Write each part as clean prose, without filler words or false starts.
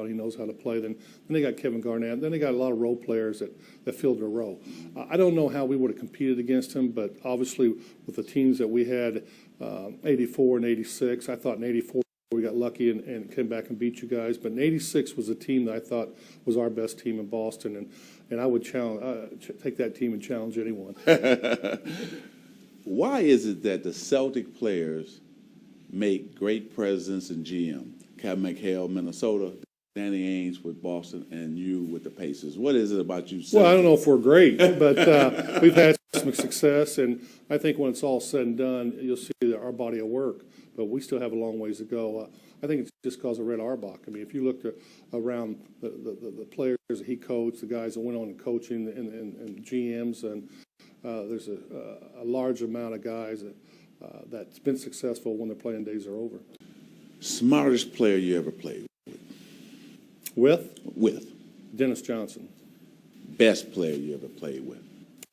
out. He knows how to play. Then they got Kevin Garnett. Then they got a lot of role players that filled their role. I don't know how we would have competed against him, but obviously with the teams that we had, 84 and 86, I thought in 84 we got lucky and came back and beat you guys. But in 86 was a team that I thought was our best team in Boston, and I would take that team and challenge anyone. Why is it that the Celtic players make great presidents and GM? Kevin McHale, Minnesota, Danny Ainge with Boston, and you with the Pacers. What is it about you Celtics? Well, I don't know if we're great, but we've had some success, and I think when it's all said and done, you'll see that our body of work. But we still have a long ways to go. I think it's just because of Red Auerbach. I mean, if you looked around the players that he coached, the guys that went on coaching and GMs, and there's a large amount of guys that's been successful when their playing days are over. Smartest player you ever played with? With. Dennis Johnson. Best player you ever played with?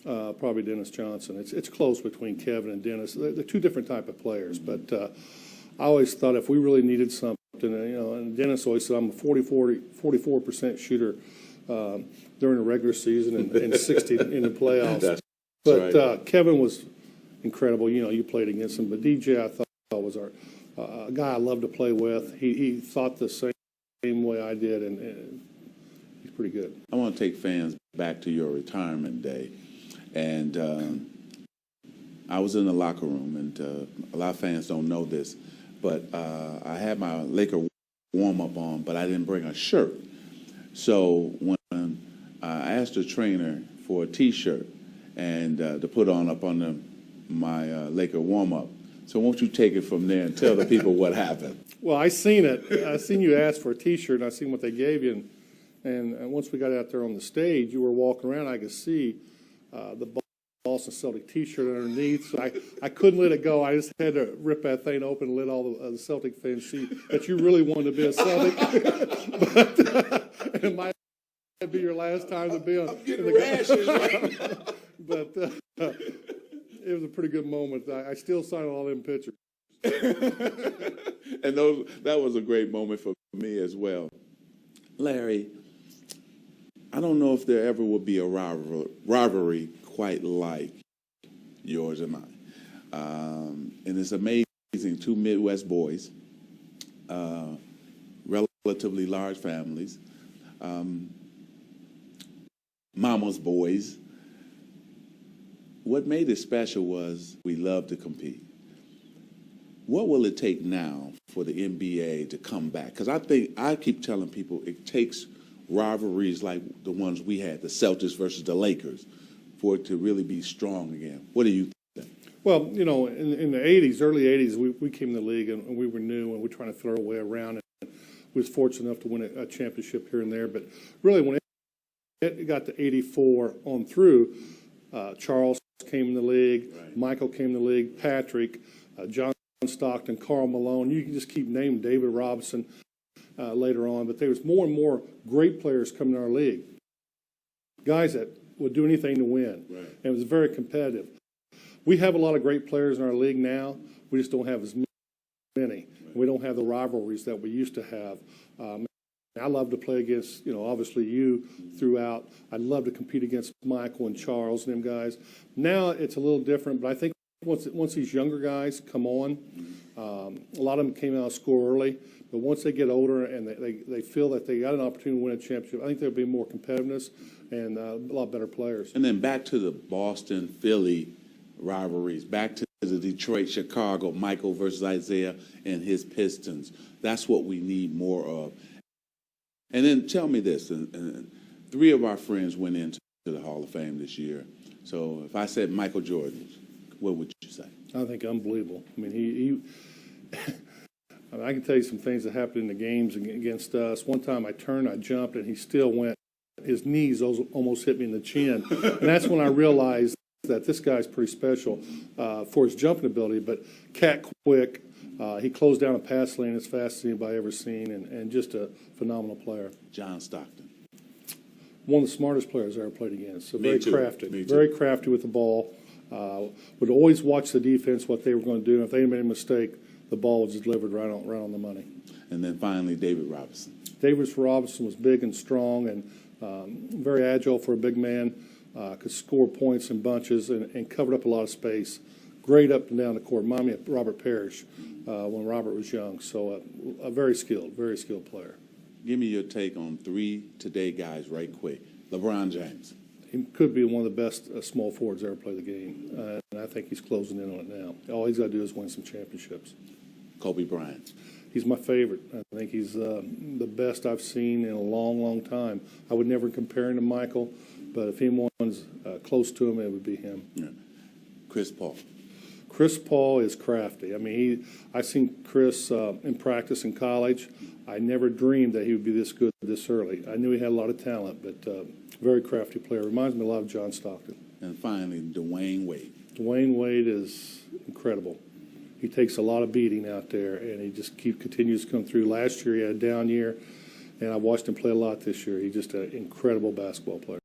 Probably Dennis Johnson. It's close between Kevin and Dennis. They're two different type of players, but I always thought if we really needed something, and Dennis always said I'm a 44% shooter during the regular season and 60 in the playoffs. But right. Kevin was incredible. You played against him, but DJ I thought was a guy I loved to play with. He thought the same way I did, and he's pretty good. I want to take fans back to your retirement day. And I was in the locker room, and a lot of fans don't know this, but I had my Laker warm-up on, but I didn't bring a shirt. So when I asked the trainer for a T-shirt and to put on up under my Laker warm-up, so won't you take it from there and tell the people what happened? Well, I seen it. I seen you ask for a T-shirt, and I seen what they gave you, and once we got out there on the stage, you were walking around. I could see the Boston Celtic T-shirt underneath. So I couldn't let it go. I just had to rip that thing open and let all the Celtic fans see that you really wanted to be a Celtic. But it might be your last time to be on. I'm getting rashes right now. But it was a pretty good moment. I still sign all them pictures. And that was a great moment for me as well. Larry, I don't know if there ever will be a rivalry quite like yours and mine. And it's amazing, two Midwest boys, relatively large families, mama's boys. What made it special was we love to compete. What will it take now for the NBA to come back? Because I keep telling people it takes rivalries like the ones we had, the Celtics versus the Lakers, for it to really be strong again. What do you think? Well, in the 80s, early 80s, we came in the league and we were new and we were trying to throw our way around. And we was fortunate enough to win a championship here and there. But really, when it got to 84 on through, Charles came in the league, right. Michael came in the league, Patrick, John Stockton, Karl Malone. You can just keep naming David Robertson later on. But there was more and more great players coming to our league, guys that would do anything to win. Right. And it was very competitive. We have a lot of great players in our league now. We just don't have as many. Right. We don't have the rivalries that we used to have. I love to play against, obviously you throughout. I'd love to compete against Michael and Charles and them guys. Now it's a little different, but I think once these younger guys come on, a lot of them came out of school early, but once they get older and they feel that they got an opportunity to win a championship, I think there'll be more competitiveness and a lot better players. And then back to the Boston-Philly rivalries, back to the Detroit-Chicago, Michael versus Isaiah and his Pistons. That's what we need more of. And then tell me this, and three of our friends went into the Hall of Fame this year. So if I said Michael Jordan, what would you say? I think unbelievable. I mean, I can tell you some things that happened in the games against us. One time I turned, I jumped, and he still went. His knees almost hit me in the chin. And that's when I realized that this guy's pretty special for his jumping ability, but cat quick. He closed down a pass lane as fast as anybody ever seen, and just a phenomenal player. John Stockton. One of the smartest players I ever played against. So very crafty. Very crafty with the ball. Would always watch the defense, what they were going to do. And if they made a mistake, the ball was delivered right on the money. And then finally, David Robertson. Davis Robertson was big and strong and very agile for a big man, could score points in bunches and covered up a lot of space. Great up and down the court. Remind me of Robert Parrish when Robert was young. So a very skilled player. Give me your take on 3 today guys right quick. LeBron James. He could be one of the best small forwards ever play the game, and I think he's closing in on it now. All he's got to do is win some championships. Kobe Bryant. He's my favorite. I think he's the best I've seen in a long, long time. I would never compare him to Michael, but if anyone's close to him, it would be him. Yeah. Chris Paul. Chris Paul is crafty. I mean, I seen Chris in practice in college. I never dreamed that he would be this good this early. I knew he had a lot of talent, but very crafty player. Reminds me a lot of John Stockton. And finally, Dwyane Wade. Dwyane Wade is incredible. He takes a lot of beating out there, and he just continues to come through. Last year he had a down year, and I watched him play a lot this year. He's just an incredible basketball player.